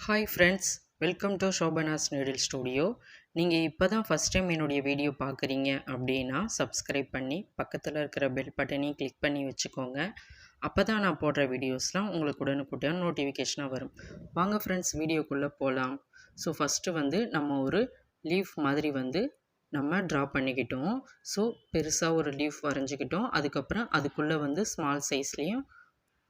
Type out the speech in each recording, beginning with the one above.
Hi friends, welcome to Shobana's needle studio. நீங்கள் இப்போ தான் ஃபஸ்ட் டைம் என்னுடைய வீடியோ பார்க்குறீங்க அப்படின்னா சப்ஸ்கிரைப் பண்ணி பக்கத்தில் இருக்கிற பெல் பட்டனையும் கிளிக் பண்ணி வச்சுக்கோங்க. அப்போ தான் நான் போடுற வீடியோஸ்லாம் உங்களுக்கு உடனுக்குடன் நோட்டிஃபிகேஷனாக வரும். வாங்க ஃப்ரெண்ட்ஸ், வீடியோக்குள்ளே போகலாம். ஸோ ஃபஸ்ட்டு நம்ம ஒரு லீஃப் மாதிரி நம்ம ட்ரா பண்ணிக்கிட்டோம். ஸோ பெருசாக ஒரு லீஃப் வரைஞ்சிக்கிட்டோம். அதுக்கப்புறம் அதுக்குள்ளே ஸ்மால் சைஸ்லேயும்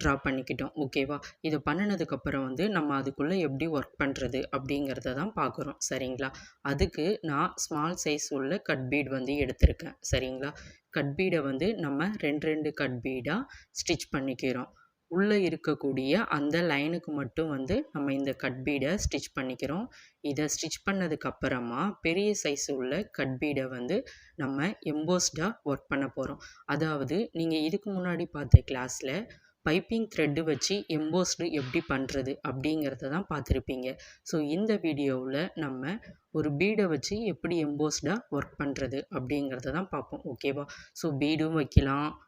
ட்ரா பண்ணிக்கிட்டோம். ஓகேவா? இதை பண்ணினதுக்கப்புறம் நம்ம அதுக்குள்ளே எப்படி ஒர்க் பண்ணுறது அப்படிங்கிறத தான் பார்க்குறோம். சரிங்களா? அதுக்கு நான் ஸ்மால் சைஸ் உள்ள கட் பீட் எடுத்திருக்கேன். சரிங்களா? கட் பீடை நம்ம ரெண்டு கட் பீடாக ஸ்டிச் பண்ணிக்கிறோம். உள்ளே இருக்கக்கூடிய அந்த லைனுக்கு மட்டும் நம்ம இந்த கட் பீடை ஸ்டிச் பண்ணிக்கிறோம். இதை ஸ்டிச் பண்ணதுக்கப்புறமா பெரிய சைஸ் உள்ள கட் பீடை நம்ம எம்போஸ்டாக ஒர்க் பண்ண போகிறோம். அதாவது நீங்கள் இதுக்கு முன்னாடி பார்த்த கிளாஸில் பைப்பிங் த்ரெட்டு வச்சு எம்போஸ்டு எப்படி பண்ணுறது அப்படிங்கிறத தான் பார்த்துருப்பீங்க. ஸோ இந்த வீடியோவில் நம்ம ஒரு பீடை வச்சு எப்படி எம்போஸ்டாக ஒர்க் பண்ணுறது அப்படிங்கிறத தான் பார்ப்போம். ஓகேவா? ஸோ பீடும் வைக்கலாம்,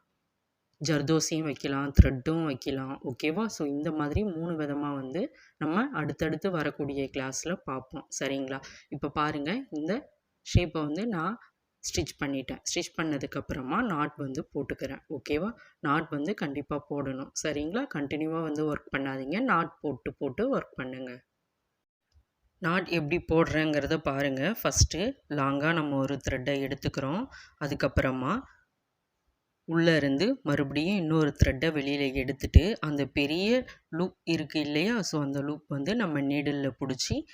ஜர்தோசியும் வைக்கலாம், த்ரெட்டும் வைக்கலாம். ஓகேவா? ஸோ இந்த மாதிரி 3 விதமாக நம்ம அடுத்தடுத்து வரக்கூடிய கிளாஸில் பார்ப்போம். சரிங்களா? இப்போ பாருங்கள், இந்த ஷேப்பை நான் ஸ்டிச் பண்ணிட்டேன். ஸ்டிச் பண்ணதுக்கப்புறமா நாட் போட்டுக்கிறேன். ஓகேவா? நாட் கண்டிப்பாக போடணும். சரிங்களா? கண்டினியூவாக ஒர்க் பண்ணாதீங்க. நாட் போட்டு ஒர்க் பண்ணுங்கள். நாட் எப்படி போடுறேங்கிறத பாருங்கள். ஃபஸ்ட்டு லாங்காக நம்ம ஒரு த்ரெட்டை எடுத்துக்கிறோம். அதுக்கப்புறமா உள்ளே இருந்து மறுபடியும் இன்னொரு த்ரெட்டை வெளியில் எடுத்துகிட்டு அந்த பெரிய லூப் இருக்குது இல்லையா? ஸோ அந்த லூப் நம்ம நீடிலில் பிடிச்சி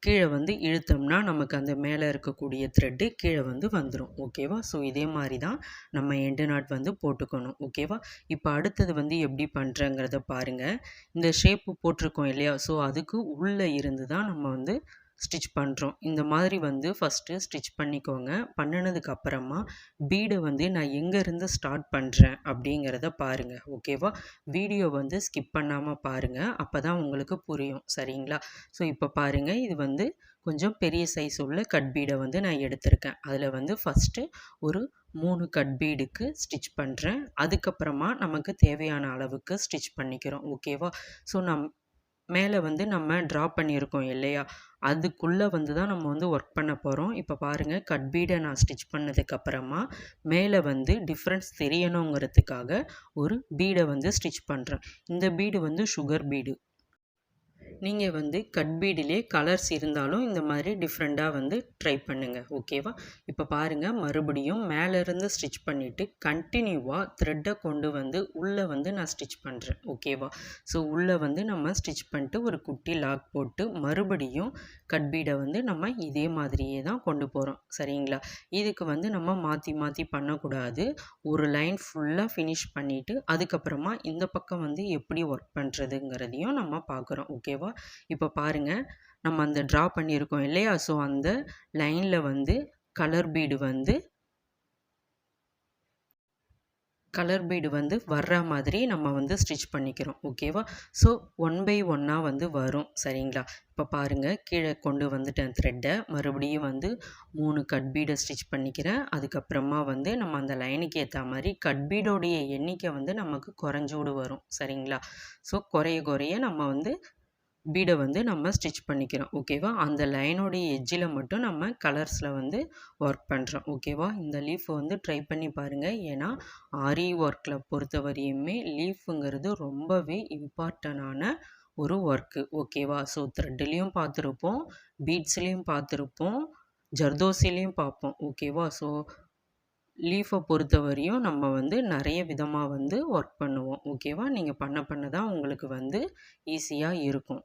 கீழே இழுத்தோம்னா நமக்கு அந்த மேலே இருக்கக்கூடிய த்ரெட்டு கீழே வந்துடும். ஓகேவா? ஸோ இதே மாதிரி தான் நம்ம எண்டு நாட் போட்டுக்கணும். ஓகேவா? இப்போ அடுத்தது எப்படி பண்ணுறங்கிறத பாருங்கள். இந்த ஷேப்பு போட்டிருக்கோம் இல்லையா? ஸோ அதுக்கு உள்ளே இருந்து தான் நம்ம ஸ்டிச் பண்ணுறோம். இந்த மாதிரி ஃபஸ்ட்டு ஸ்டிச் பண்ணிக்கோங்க. பண்ணினதுக்கப்புறமா பீடை நான் எங்கேருந்து ஸ்டார்ட் பண்ணுறேன் அப்படிங்கிறத பாருங்கள். ஓகேவா? வீடியோ ஸ்கிப் பண்ணாமல் பாருங்கள். அப்போ தான் உங்களுக்கு புரியும். சரிங்களா? ஸோ இப்போ பாருங்கள், இது கொஞ்சம் பெரிய சைஸ் உள்ள கட் பீடை நான் எடுத்திருக்கேன். அதில் ஃபஸ்ட்டு ஒரு 3 கட் பீடுக்கு ஸ்டிச் பண்ணுறேன். அதுக்கப்புறமா நமக்கு தேவையான அளவுக்கு ஸ்டிச் பண்ணிக்கிறோம். ஓகேவா? ஸோ மேலே நம்ம ட்ரா பண்ணியிருக்கோம் இல்லையா? அதுக்குள்ளே தான் நம்ம ஒர்க் பண்ண போகிறோம். இப்போ பாருங்கள், கட் பீடை நான் ஸ்டிச் பண்ணதுக்கப்புறமா மேலே டிஃப்ரென்ஸ் தெரியணுங்கிறதுக்காக ஒரு பீடை ஸ்டிச் பண்ணுறேன். இந்த பீடு சுகர் பீடு. நீங்கள் கட் பீடிலே கலர்ஸ் இருந்தாலும் இந்த மாதிரி டிஃப்ரெண்ட்டாக ட்ரை பண்ணுங்கள். ஓகேவா? இப்போ பாருங்கள், மறுபடியும் மேலேருந்து ஸ்டிச் பண்ணிவிட்டு கண்டினியூவாக த்ரெட்டை கொண்டு உள்ளே நான் ஸ்டிச் பண்ணுறேன். ஓகேவா? ஸோ உள்ளே நம்ம ஸ்டிச் பண்ணிட்டு ஒரு குட்டி லாக் போட்டு மறுபடியும் கட் பீடை நம்ம இதே மாதிரியே தான் கொண்டு போகிறோம். சரிங்களா? இதுக்கு நம்ம மாற்றி மாற்றி பண்ணக்கூடாது. ஒரு லைன் ஃபுல்லாக ஃபினிஷ் பண்ணிவிட்டு அதுக்கப்புறமா இந்த பக்கம் எப்படி ஒர்க் பண்ணுறதுங்கிறதையும் நம்ம பார்க்குறோம். ஓகேவா? இப்போ பாருங்கள், நம்ம அந்த ட்ரா பண்ணியிருக்கோம் இல்லையா? ஸோ அந்த லைனில் கலர் பீடு வர்ற மாதிரி நம்ம ஸ்டிச் பண்ணிக்கிறோம். ஓகேவா? ஸோ 1 பை 1 வரும். சரிங்களா? இப்போ பாருங்கள், கீழே கொண்டு வந்துட்டேன் த்ரெட்டை. மறுபடியும் 3 கட் பீடை ஸ்டிச் பண்ணிக்கிறேன். அதுக்கப்புறமா நம்ம அந்த லைனுக்கு ஏற்ற மாதிரி கட் பீடோடைய எண்ணிக்கை நமக்கு குறைஞ்சோடு வரும். சரிங்களா? ஸோ குறைய நம்ம பீடை நம்ம ஸ்டிச் பண்ணிக்கிறோம். ஓகேவா? அந்த லைனோடைய எட்ஜில் மட்டும் நம்ம கலர்ஸில் ஒர்க் பண்ணுறோம். ஓகேவா? இந்த லீஃப் ட்ரை பண்ணி பாருங்கள். ஏன்னா ஆரி ஒர்க்கில் பொறுத்தவரையுமே லீஃபுங்கிறது ரொம்பவே இம்பார்ட்டண்டான ஒரு ஒர்க்கு. ஓகேவா? ஸோ த்ரெட்லேயும் பார்த்துருப்போம், பீட்ஸ்லேயும் பார்த்துருப்போம், ஜர்தோசிலையும் பார்ப்போம். ஓகேவா? ஸோ லீஃபை பொறுத்தவரையும் நம்ம நிறைய விதமாக ஒர்க் பண்ணுவோம். ஓகேவா? நீங்கள் பண்ண தான் உங்களுக்கு ஈஸியாக இருக்கும்.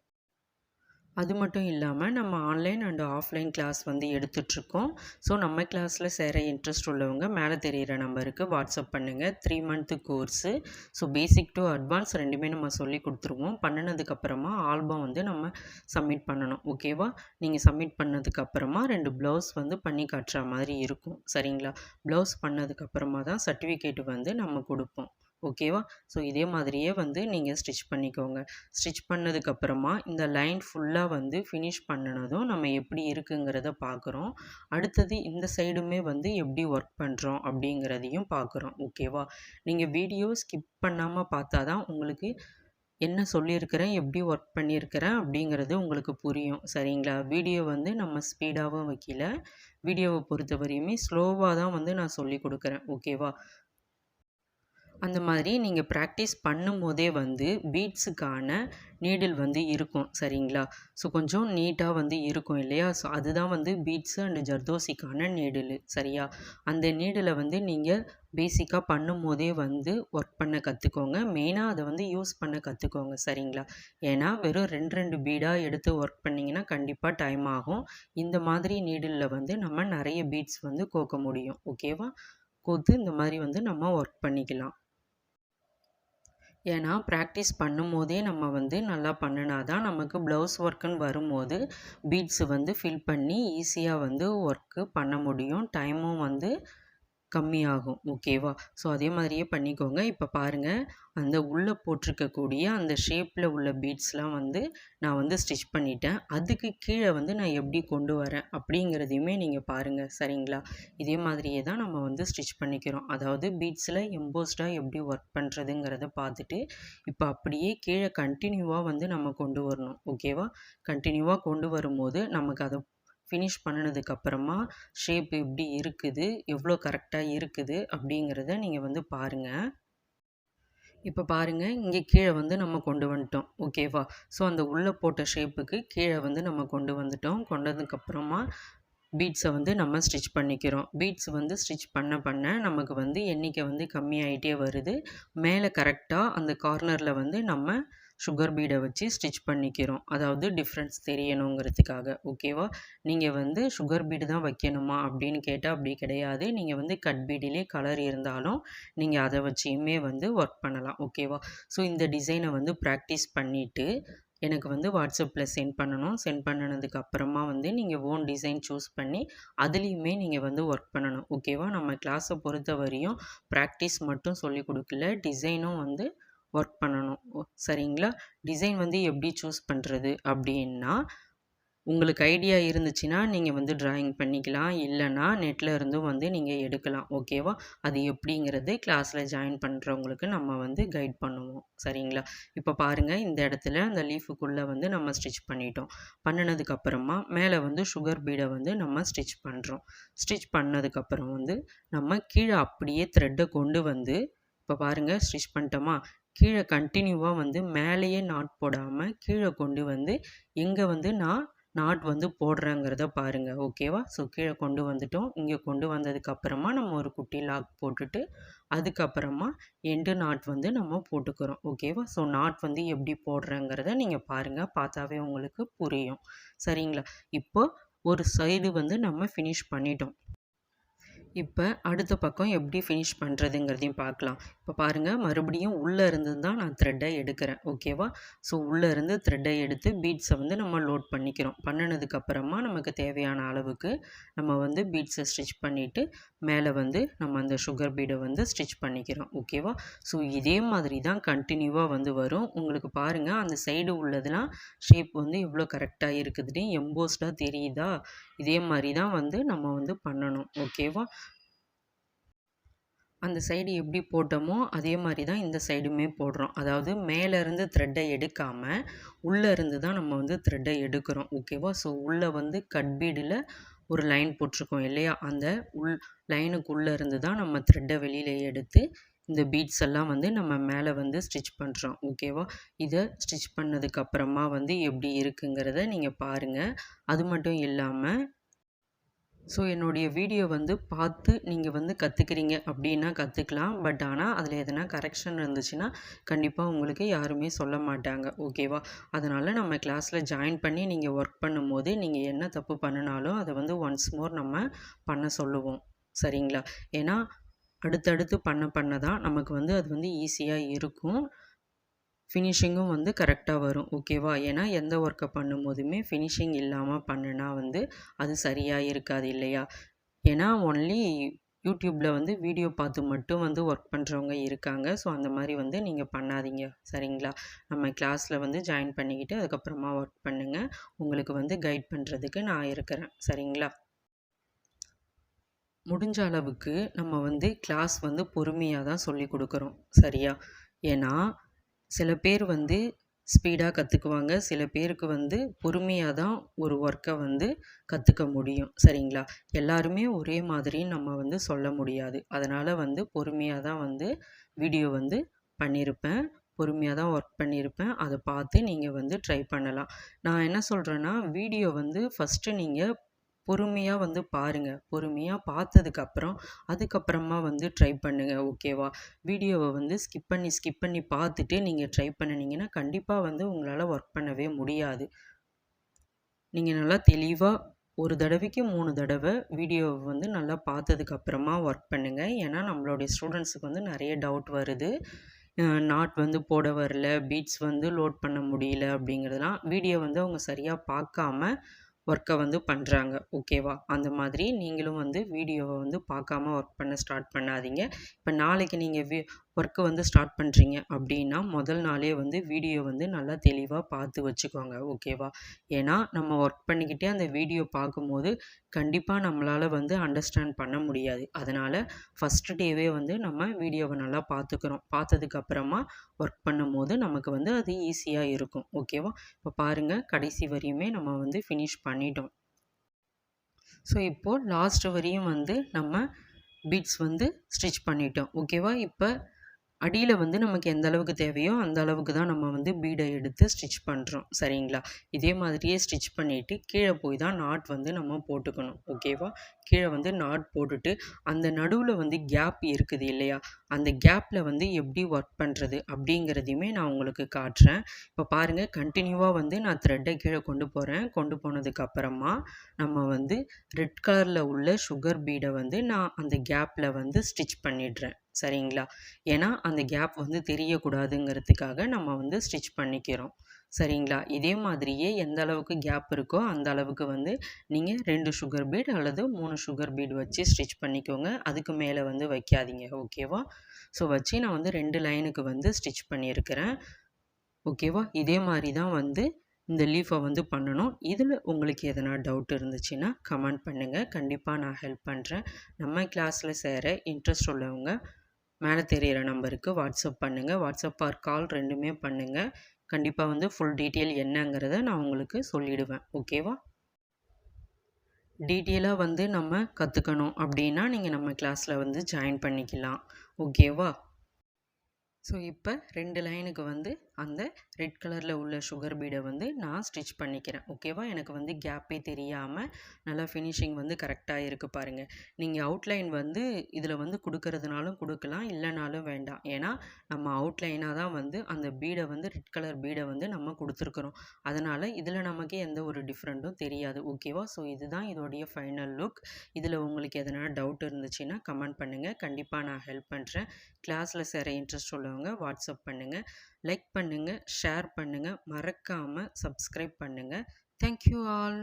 அது மட்டும் இல்லாமல் நம்ம ஆன்லைன் அண்ட் ஆஃப்லைன் கிளாஸ் எடுத்துகிட்ருக்கோம். ஸோ நம்ம கிளாஸில் சேர இன்ட்ரெஸ்ட் உள்ளவங்க மேலே தெரிகிற நம்பருக்கு வாட்ஸ்அப் பண்ணுங்கள். 3 month course. So basic to advance ரெண்டுமே நம்ம சொல்லி கொடுத்துருவோம். பண்ணினதுக்கப்புறமா ஆல்பம் நம்ம சப்மிட் பண்ணணும். ஓகேவா? நீங்கள் சப்மிட் பண்ணதுக்கப்புறமா 2 ப்ளவுஸ் பண்ணி காட்டுற மாதிரி இருக்கும். சரிங்களா? ப்ளவுஸ் பண்ணதுக்கப்புறமா தான் சர்டிஃபிகேட் நம்ம கொடுப்போம். ஓகேவா? ஸோ இதே மாதிரியே நீங்கள் ஸ்டிச் பண்ணிக்கோங்க. ஸ்டிச் பண்ணதுக்கப்புறமா இந்த லைன் ஃபுல்லாக ஃபினிஷ் பண்ணினதும் நம்ம எப்படி இருக்குங்கிறத பார்க்குறோம். அடுத்தது இந்த சைடுமே எப்படி ஒர்க் பண்ணுறோம் அப்படிங்கிறதையும் பார்க்குறோம். ஓகேவா? நீங்கள் வீடியோ ஸ்கிப் பண்ணாமல் பார்த்தா தான் உங்களுக்கு என்ன சொல்லியிருக்கிறேன், எப்படி ஒர்க் பண்ணியிருக்கிறேன் அப்படிங்கிறது உங்களுக்கு புரியும். சரிங்களா? வீடியோ வந்து நம்ம ஸ்பீடாவும் வைக்கல. வீடியோவ பொறுத்தவரையுமே ஸ்லோவா தான் வந்து நான் சொல்லிக் குடுக்குறேன். ஓகேவா? அந்த மாதிரி நீங்கள் ப்ராக்டிஸ் பண்ணும்போதே வந்து பீட்ஸுக்கான நீடில் வந்து இருக்கும். சரிங்களா? ஸோ கொஞ்சம் நீட்டாக வந்து இருக்கும் இல்லையா? ஸோ அதுதான் வந்து பீட்ஸு அண்டு ஜர்தோசிக்கான நீடிலு. சரியா? அந்த நீடில வந்து நீங்கள் பேசிக்காக பண்ணும்போதே வந்து ஒர்க் பண்ண கற்றுக்கோங்க. மெயினாக அதை வந்து யூஸ் பண்ண கற்றுக்கோங்க. சரிங்களா? ஏன்னா வெறும் 2 பீடாக எடுத்து ஒர்க் பண்ணிங்கன்னா கண்டிப்பாக டைம் ஆகும். இந்த மாதிரி நீடிலில் வந்து நம்ம நிறைய பீட்ஸ் வந்து கோக்க முடியும். ஓகேவா? கோத்து இந்த மாதிரி வந்து நம்ம ஒர்க் பண்ணிக்கலாம். ஏன்னா ப்ராக்டிஸ் பண்ணும்போதே நம்ம வந்து நல்லா பண்ணுனா தான் நமக்கு ப்ளவுஸ் ஒர்க்குன்னு வரும்போது பீட்ஸு வந்து ஃபில் பண்ணி ஈஸியாக வந்து ஒர்க்கு பண்ண முடியும். டைமும் வந்து கம்மியாகும். ஓகேவா? ஸோ அதே மாதிரியே பண்ணிக்கோங்க. இப்போ பாருங்கள், அந்த உள்ளே போட்டிருக்கக்கூடிய அந்த ஷேப்பில் உள்ள பீட்ஸ்லாம் வந்து நான் வந்து ஸ்டிச் பண்ணிட்டேன். அதுக்கு கீழே வந்து நான் எப்படி கொண்டு வரேன் அப்படிங்கிறதையுமே நீங்கள் பாருங்கள். சரிங்களா? இதே மாதிரியே தான் நம்ம வந்து ஸ்டிச் பண்ணிக்கிறோம். அதாவது பீட்ஸில் எம்போஸ்டாக எப்படி ஒர்க் பண்ணுறதுங்கிறத பார்த்துட்டு, இப்போ அப்படியே கீழே கன்டினியூவாக வந்து நம்ம கொண்டு வரணும். ஓகேவா? கன்டினியூவாக கொண்டு வரும்போது நமக்கு அதை ஃபினிஷ் பண்ணுனதுக்கப்புறமா ஷேப் எப்படி இருக்குது, எவ்வளோ கரெக்டாக இருக்குது அப்படிங்கிறத நீங்கள் வந்து பாருங்கள். இப்போ பாருங்கள், இங்கே கீழே வந்து நம்ம கொண்டு வந்துட்டோம். ஓகேவா? ஸோ அந்த உள்ளே போட்ட ஷேப்புக்கு கீழே வந்து நம்ம கொண்டு வந்துட்டோம். கொண்டதுக்கப்புறமா பீட்ஸை வந்து நம்ம ஸ்டிச் பண்ணிக்கிறோம். பீட்ஸ் வந்து ஸ்டிச் பண்ண பண்ண நமக்கு வந்து எண்ணிக்கை வந்து கம்மியாயிட்டே வருது. மேலே கரெக்டாக அந்த கார்னரில் வந்து நம்ம சுகர் பீடை வச்சு ஸ்டிச் பண்ணிக்கிறோம். அதாவது டிஃப்ரென்ஸ் தெரியணுங்கிறதுக்காக. ஓகேவா? நீங்கள் வந்து சுகர் பீடு தான் வைக்கணுமா அப்படின்னு கேட்டால் அப்படி கிடையாது. நீங்கள் வந்து கட் பீடிலே கலர் இருந்தாலும் நீங்கள் அதை வச்சியுமே வந்து ஒர்க் பண்ணலாம். ஓகேவா? ஸோ இந்த டிசைனை வந்து ப்ராக்டிஸ் பண்ணிவிட்டு எனக்கு வந்து வாட்ஸ்அப்பில் சென்ட் பண்ணணும். சென்ட் பண்ணுனதுக்கு அப்புறமா வந்து நீங்கள் ஓன் டிசைன் சூஸ் பண்ணி அதுலேயுமே நீங்கள் வந்து ஒர்க் பண்ணணும். ஓகேவா? நம்ம கிளாஸை பொறுத்தவரையும் ப்ராக்டிஸ் மட்டும் சொல்லிக் கொடுக்கல, டிசைனும் வந்து ஒர்க் பண்ணணும். சரிங்களா? டிசைன் வந்து எப்படி சூஸ் பண்ணுறது அப்படின்னா, உங்களுக்கு ஐடியா இருந்துச்சுன்னா நீங்கள் வந்து ட்ராயிங் பண்ணிக்கலாம். இல்லைன்னா நெட்டில் இருந்தும் வந்து நீங்கள் எடுக்கலாம். ஓகேவா? அது எப்படிங்கிறது கிளாஸில் ஜாயின் பண்ணுறவங்களுக்கு நம்ம வந்து கைட் பண்ணுவோம். சரிங்களா? இப்போ பாருங்கள், இந்த இடத்துல அந்த லீஃபுக்குள்ளே வந்து நம்ம ஸ்டிச் பண்ணிட்டோம். பண்ணினதுக்கப்புறமா மேலே வந்து சுகர் பீடை வந்து நம்ம ஸ்டிச் பண்ணுறோம். ஸ்டிச் பண்ணதுக்கப்புறம் வந்து நம்ம கீழே அப்படியே த்ரெட்டை கொண்டு வந்து இப்போ பாருங்கள், ஸ்டிச் பண்ணிட்டோமா? கீழே கண்டினியூவாக வந்து மேலேயே நாட் போடாமல் கீழே கொண்டு வந்து எங்கே வந்து நான் நாட் வந்து போடுறேங்கிறத பாருங்கள். ஓகேவா? ஸோ கீழே கொண்டு வந்துட்டோம். இங்கே கொண்டு வந்ததுக்கப்புறமா நம்ம ஒரு குட்டி லாக் போட்டுட்டு அதுக்கப்புறமா எண்டு நாட் வந்து நம்ம போட்டுக்கிறோம். ஓகேவா? ஸோ நாட் வந்து எப்படி போடுறேங்கிறத நீங்கள் பாருங்கள். பார்த்தாவே உங்களுக்கு புரியும். சரிங்களா? இப்போ ஒரு சைடு வந்து நம்ம ஃபினிஷ் பண்ணிட்டோம். இப்போ அடுத்த பக்கம் எப்படி ஃபினிஷ் பண்ணுறதுங்கிறதையும் பார்க்கலாம். இப்போ பாருங்கள், மறுபடியும் உள்ளே இருந்து தான் நான் த்ரெட்டை எடுக்கிறேன். ஓகேவா? ஸோ உள்ளே இருந்து த்ரெட்டை எடுத்து பீட்ஸை வந்து நம்ம லோட் பண்ணிக்கிறோம். பண்ணினதுக்கப்புறமா நமக்கு தேவையான அளவுக்கு நம்ம வந்து பீட்ஸை ஸ்டிச் பண்ணிவிட்டு மேலே வந்து நம்ம அந்த சுகர் பீடை வந்து ஸ்டிச் பண்ணிக்கிறோம். ஓகேவா? ஸோ இதே மாதிரி தான் கண்டினியூவாக வந்து வரும். உங்களுக்கு பாருங்கள், அந்த சைடு உள்ளதெல்லாம் ஷேப் வந்து எவ்வளோ கரெக்டாக இருக்குதுன்னு எம்போஸ்டாக தெரியுதா? இதே மாதிரி தான் வந்து நம்ம வந்து பண்ணணும். ஓகேவா? அந்த சைடு எப்படி போட்டோமோ அதே மாதிரி தான் இந்த சைடுமே போடுறோம். அதாவது மேலேருந்து த்ரெட்டை எடுக்காமல் உள்ளே இருந்து தான் நம்ம வந்து த்ரெட்டை எடுக்கிறோம். ஓகேவா? ஸோ உள்ளே வந்து கட் பீடில் ஒரு லைன் போட்டிருக்கோம் இல்லையா? அந்த லைனுக்குள்ளே இருந்து தான் நம்ம த்ரெட்டை வெளியில் எடுத்து இந்த பீட்ஸ் எல்லாம் வந்து நம்ம மேலே வந்து ஸ்டிச் பண்ணுறோம். ஓகேவா? இதை ஸ்டிச் பண்ணதுக்கப்புறமா வந்து எப்படி இருக்குங்கிறத நீங்கள் பாருங்கள். அது மட்டும் இல்லாமல் ஸோ என்னுடைய வீடியோ வந்து பார்த்து நீங்கள் வந்து கற்றுக்கிறீங்க அப்படின்னா கற்றுக்கலாம். பட் ஆனால் அதில் எதனா கரெக்ஷன் இருந்துச்சுன்னா கண்டிப்பாக உங்களுக்கு யாருமே சொல்ல மாட்டாங்க. ஓகேவா? அதனால் நம்ம கிளாஸில் ஜாயின் பண்ணி நீங்கள் ஒர்க் பண்ணும்போது நீங்கள் என்ன தப்பு பண்ணினாலும் அதை வந்து ஒன்ஸ் மோர் நம்ம பண்ண சொல்லுவோம். சரிங்களா? ஏன்னா அடுத்தடுத்து பண்ண பண்ண தான் நமக்கு வந்து அது வந்து ஈஸியாக இருக்கும். ஃபினிஷிங்கும் வந்து கரெக்டாக வரும். ஓகேவா? ஏன்னா எந்த ஒர்க்கை பண்ணும்போதுமே ஃபினிஷிங் இல்லாமல் பண்ணுனா வந்து அது சரியாக இருக்காது இல்லையா? ஏன்னா ஒன்லி யூடியூப்பில் வந்து வீடியோ பார்த்து மட்டும் வந்து ஒர்க் பண்ணுறவங்க இருக்காங்க. ஸோ அந்த மாதிரி வந்து நீங்கள் பண்ணாதீங்க. சரிங்களா? நம்ம கிளாஸில் வந்து ஜாயின் பண்ணிக்கிட்டு அதுக்கப்புறமா ஒர்க் பண்ணுங்கள். உங்களுக்கு வந்து கைட் பண்ணுறதுக்கு நான் இருக்கிறேன். சரிங்களா? முடிஞ்ச அளவுக்கு நம்ம வந்து கிளாஸ் வந்து பொறுமையாக தான் சொல்லிக் கொடுக்குறோம். சரியா? ஏன்னா சில பேர் வந்து ஸ்பீடாக கற்றுக்குவாங்க, சில பேருக்கு வந்து பொறுமையாக தான் ஒரு ஒர்க்கை வந்து கற்றுக்க முடியும். சரிங்களா? எல்லாருமே ஒரே மாதிரி நம்ம வந்து சொல்ல முடியாது. அதனால் வந்து பொறுமையாக தான் வந்து வீடியோ வந்து பண்ணியிருப்பேன். பொறுமையாக தான் ஒர்க் பண்ணியிருப்பேன். அதை பார்த்து நீங்கள் வந்து ட்ரை பண்ணலாம். நான் என்ன சொல்கிறேன்னா, வீடியோ வந்து ஃபஸ்ட்டு நீங்கள் பொறுமையா வந்து பாருங்க. பொறுமையா பார்த்ததுக்கப்புறம், அதுக்கப்புறமா வந்து ட்ரை பண்ணுங்க. ஓகேவா? வீடியோவ வந்து ஸ்கிப் பண்ணி பார்த்துட்டு நீங்க ட்ரை பண்ணுனீங்கன்னா, கண்டிப்பா வந்து உங்களால ஒர்க் பண்ணவே முடியாது. நீங்க நல்லா தெளிவா ஒரு தடவைக்கு 3 தடவ வீடியோவ வந்து நல்லா பார்த்ததுக்கப்புறமா ஒர்க் பண்ணுங்க. ஏன்னா, நம்மளுடைய ஸ்டூடண்ட்ஸுக்கு வந்து நெறைய டவுட் வருது. நாட் வந்து போட வரல, பீட்ஸ் வந்து லோட் பண்ண முடியல அப்படிங்கிறதெல்லாம் வீடியோ வந்து அவங்க சரியா பார்க்காம ஒர்க்கை வந்து பண்ணுறாங்க. ஓகேவா? அந்த மாதிரி நீங்களும் வந்து வீடியோவை வந்து பார்க்காம ஒர்க் பண்ண ஸ்டார்ட் பண்ணாதீங்க. இப்போ நாளைக்கு நீங்கள் ஒர்க்கு வந்து ஸ்டார்ட் பண்ணுறீங்க அப்படின்னா, முதல் நாளே வந்து வீடியோ வந்து நல்லா தெளிவாக பார்த்து வச்சுக்கோங்க. ஓகேவா? ஏன்னா நம்ம ஒர்க் பண்ணிக்கிட்டே அந்த வீடியோ பார்க்கும்போது கண்டிப்பாக நம்மளால் வந்து அண்டர்ஸ்டாண்ட் பண்ண முடியாது. அதனால் ஃபஸ்ட்டு டேவே வந்து நம்ம வீடியோவை நல்லா பார்த்துக்கிறோம். பார்த்ததுக்கப்புறமா ஒர்க் பண்ணும்போது நமக்கு வந்து அது ஈஸியாக இருக்கும். ஓகேவா? இப்போ பாருங்கள், கடைசி வரையுமே நம்ம வந்து ஃபினிஷ் பண்ணிட்டோம். ஸோ இப்போது லாஸ்ட் வரையும் வந்து நம்ம பீட்ஸ் வந்து ஸ்டிச் பண்ணிட்டோம். ஓகேவா? இப்போ அடியில் வந்து நமக்கு எந்த அளவுக்கு தேவையோ அந்த அளவுக்கு தான் நம்ம வந்து பீடை எடுத்து ஸ்டிச் பண்ணுறோம். சரிங்களா? இதே மாதிரியே ஸ்டிச் பண்ணிவிட்டு கீழே போய் தான் நாட் வந்து நம்ம போட்டுக்கணும். ஓகேவா? கீழே வந்து நாட் போட்டுட்டு அந்த நடுவில் வந்து கேப் இருக்குது இல்லையா? அந்த கேப்பில் வந்து எப்படி ஒர்க் பண்ணுறது அப்படிங்கிறதையுமே நான் உங்களுக்கு காட்டுறேன். இப்போ பாருங்கள், கண்டினியூவாக வந்து நான் த்ரெட்டை கீழே கொண்டு போகிறேன். கொண்டு போனதுக்கப்புறமா நம்ம வந்து ரெட் கலரில் உள்ள சுகர் பீடை வந்து நான் அந்த கேப்பில் வந்து ஸ்டிச் பண்ணிடுறேன். சரிங்களா? ஏன்னா அந்த கேப் வந்து தெரியக்கூடாதுங்கிறதுக்காக நம்ம வந்து ஸ்டிச் பண்ணிக்கிறோம். சரிங்களா? இதே மாதிரியே எந்த அளவுக்கு கேப் இருக்கோ அந்த அளவுக்கு வந்து நீங்கள் 2 சுகர் பீட் அல்லது 3 சுகர் பீட் வச்சு ஸ்டிச் பண்ணிக்கோங்க. அதுக்கு மேலே வந்து வைக்காதீங்க. ஓகேவா? ஸோ வச்சு நான் வந்து 2 லைனுக்கு வந்து ஸ்டிச் பண்ணியிருக்கிறேன். ஓகேவா? இதே மாதிரி தான் வந்து இந்த லீஃபை வந்து பண்ணணும். இதில் உங்களுக்கு எதனா டவுட் இருந்துச்சுன்னா கமெண்ட் பண்ணுங்கள். கண்டிப்பாக நான் ஹெல்ப் பண்ணுறேன். நம்ம கிளாஸில் சேர இன்ட்ரெஸ்ட் உள்ளவங்க மேலே தெரியிற நம்பருக்கு வாட்ஸ்அப் பண்ணுங்கள். வாட்ஸ்அப் ஆர் கால் 2மே பண்ணுங்கள். கண்டிப்பாக வந்து ஃபுல் டீட்டெயில் என்னங்கிறத நான் உங்களுக்கு சொல்லிடுவேன். ஓகேவா? டீட்டெயிலாக வந்து நம்ம கற்றுக்கணும் அப்படின்னா நீங்கள் நம்ம கிளாஸில் வந்து ஜாயின் பண்ணிக்கலாம். ஓகேவா? ஸோ இப்போ 2 லைனுக்கு வந்து அந்த ரெட் கலரில் உள்ள சுகர் பீடை வந்து நான் ஸ்டிச் பண்ணிக்கிறேன். ஓகேவா? எனக்கு வந்து கேப்பே தெரியாமல் நல்லா ஃபினிஷிங் வந்து கரெக்டாக இருக்குது பாருங்கள். நீங்கள் அவுட்லைன் வந்து இதில் வந்து கொடுக்கறதுனாலும் கொடுக்கலாம், இல்லைனாலும் வேண்டாம். ஏன்னா நம்ம அவுட்லைனாக தான் வந்து அந்த பீடை வந்து ரெட் கலர் பீடை வந்து நம்ம கொடுத்துருக்குறோம். அதனால் இதில் நமக்கு எந்த ஒரு டிஃப்ரெண்ட்டும் தெரியாது. ஓகேவா? ஸோ இதுதான் இதோடைய ஃபைனல் லுக். இதில் உங்களுக்கு எதனா டவுட் இருந்துச்சுன்னா கமெண்ட் பண்ணுங்கள். கண்டிப்பாக நான் ஹெல்ப் பண்ணுறேன். கிளாஸில் சேர இன்ட்ரெஸ்ட் உள்ளவங்க வாட்ஸ்அப் பண்ணுங்கள். லைக் பண்ணுங்கள், ஷேர் பண்ணுங்கள், மறக்காமல் சப்ஸ்கிரைப் பண்ணுங்கள். Thank you all.